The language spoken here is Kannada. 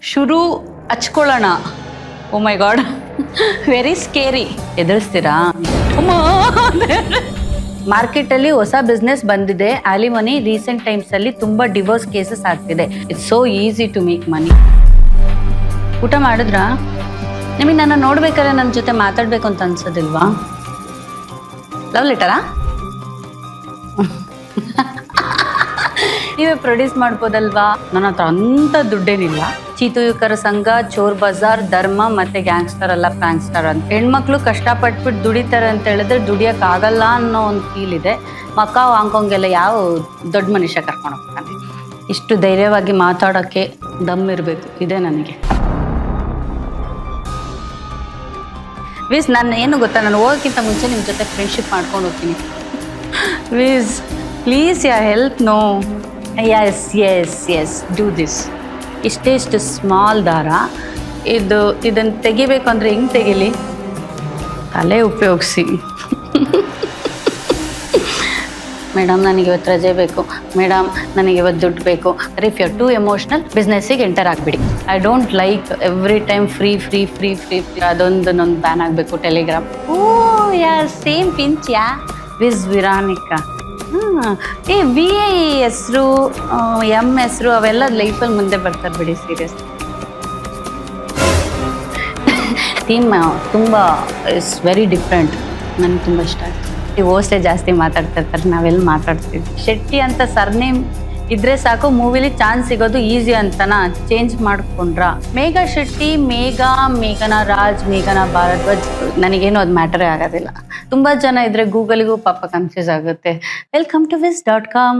ಶುರು ಹಚ್ಕೊಳ್ಳೋಣ. Oh my god, very scary. ಎದುರಿಸ್ತೀರಾ? ಮಾರ್ಕೆಟಲ್ಲಿ ಹೊಸ ಬಿಸ್ನೆಸ್ ಬಂದಿದೆ, ಆಲಿಮನಿ. ರೀಸೆಂಟ್ ಟೈಮ್ಸಲ್ಲಿ ತುಂಬ ಡಿವೋರ್ಸ್ ಕೇಸಸ್ ಆಗ್ತಿದೆ. It's so easy to make money. ಊಟ ಮಾಡಿದ್ರಾ? ನಿಮಗೆ ನನ್ನ ನೋಡ್ಬೇಕಾದ್ರೆ ನನ್ನ ಜೊತೆ ಮಾತಾಡಬೇಕು ಅಂತ ಅನ್ಸೋದಿಲ್ವಾ? ಲವ್ ಲೆಟರಾ? ನೀವೇ ಪ್ರೊಡ್ಯೂಸ್ ಮಾಡ್ಬೋದಲ್ವಾ? ನನ್ನ ಹತ್ರ ಅಂಥ ದುಡ್ಡೇನಿಲ್ಲ. ಚೀತು ಯುವಕರ ಸಂಘ, ಚೋರ್ ಬಜಾರ್, ಧರ್ಮ ಮತ್ತೆ ಗ್ಯಾಂಗ್ಸ್ಟರ್ ಅಲ್ಲ ಫ್ರಾಂಕ್ಸ್ಟರ್ ಅಂತ. ಹೆಣ್ಮಕ್ಳು ಕಷ್ಟಪಟ್ಬಿಟ್ಟು ದುಡಿತಾರೆ ಅಂತ ಹೇಳಿದ್ರೆ ದುಡಿಯೋಕ್ಕಾಗಲ್ಲ ಅನ್ನೋ ಒಂದು ಫೀಲ್ ಇದೆ. ಮಕಾವ್ ಹಾಂಗ್ಕಾಂಗೆಲ್ಲ ಯಾವ ದೊಡ್ಡ ಮನುಷ್ಯ ಕರ್ಕೊಂಡು ಹೋಗ್ತಾನೆ? ಇಷ್ಟು ಧೈರ್ಯವಾಗಿ ಮಾತಾಡೋಕ್ಕೆ ದಮ್ ಇರಬೇಕು, ಇದೆ ನನಗೆ. ವೀಸ್, ನಾನು ಏನು ಗೊತ್ತಾ, ನಾನು ಹೋಗೋಕ್ಕಿಂತ ಮುಂಚೆ ನಿಮ್ಮ ಜೊತೆ ಫ್ರೆಂಡ್ಶಿಪ್ ಮಾಡ್ಕೊಂಡು ಹೋಗ್ತೀನಿ. ವೀಸ್ ಪ್ಲೀಸ್ ಯಾ help. No, yes yes yes, do this. ಇಷ್ಟು ಸ್ಮಾಲ್ ದಾರ, ಇದನ್ನು ತೆಗಿಬೇಕು ಅಂದರೆ ಹೆಂಗೆ ತೆಗಿಲಿ? ತಲೆ ಉಪಯೋಗಿಸಿ. ಮೇಡಮ್, ನನಗೆ ಇವತ್ತು ರಜೆ ಬೇಕು. ಮೇಡಮ್, ನನಗೆ ಇವತ್ತು ದುಡ್ಡು ಬೇಕು. If you are too emotional, ಬಿಸ್ನೆಸ್ಸಿಗೆ ಎಂಟರ್ ಆಗಿಬಿಡಿ. I don't like every time free free free free free. ಅದೊಂದು ನಂದು ಬ್ಯಾನ್ ಆಗಬೇಕು Telegram. Oh yeah, same pinch yeah. ವಿಸ್ ವಿರಾನಿಕಾ. ವಿ ಐ ಹೆಸರು, ಎಮ್ ಹೆಸರು ಅವೆಲ್ಲ ಲೈಫಲ್ಲಿ ಮುಂದೆ ಬರ್ತಾರೆ ಬಿಡಿ. ಸೀರಿಯಸ್ ಥೀಮ್ ತುಂಬ ಇಸ್ ವೆರಿ ಡಿಫ್ರೆಂಟ್. ನನಗೆ ತುಂಬ ಇಷ್ಟ ಆಯ್ತು. ಈ ಓಸ್ಟೇ ಜಾಸ್ತಿ ಮಾತಾಡ್ತಾ ಇರ್ತಾರೆ, ನಾವೆಲ್ಲ ಮಾತಾಡ್ತೀವಿ. ಶೆಟ್ಟಿ ಅಂತ ಸರ್ನೇಮ್ ಇದ್ರೆ ಸಾಕು, ಮೂವಿಲಿ ಚಾನ್ಸ್ ಸಿಗೋದು ಈಸಿ ಅಂತನಾ ಚೇಂಜ್ ಮಾಡ್ಕೊಂಡ್ರ? ಮೇಘಾ ಶೆಟ್ಟಿ, ಮೇಘನಾ ರಾಜ್, ಮೇಘನಾ ಭಾರದ್ವಾಜ್, ನನಗೇನು ಅದು ಮ್ಯಾಟರೇ ಆಗೋದಿಲ್ಲ. ತುಂಬ ಜನ ಇದ್ರೆ ಗೂಗಲ್ಗೂ ಪಾಪ ಕನ್ಫ್ಯೂಸ್ ಆಗುತ್ತೆ. Welcome to ವಿಸ್.com.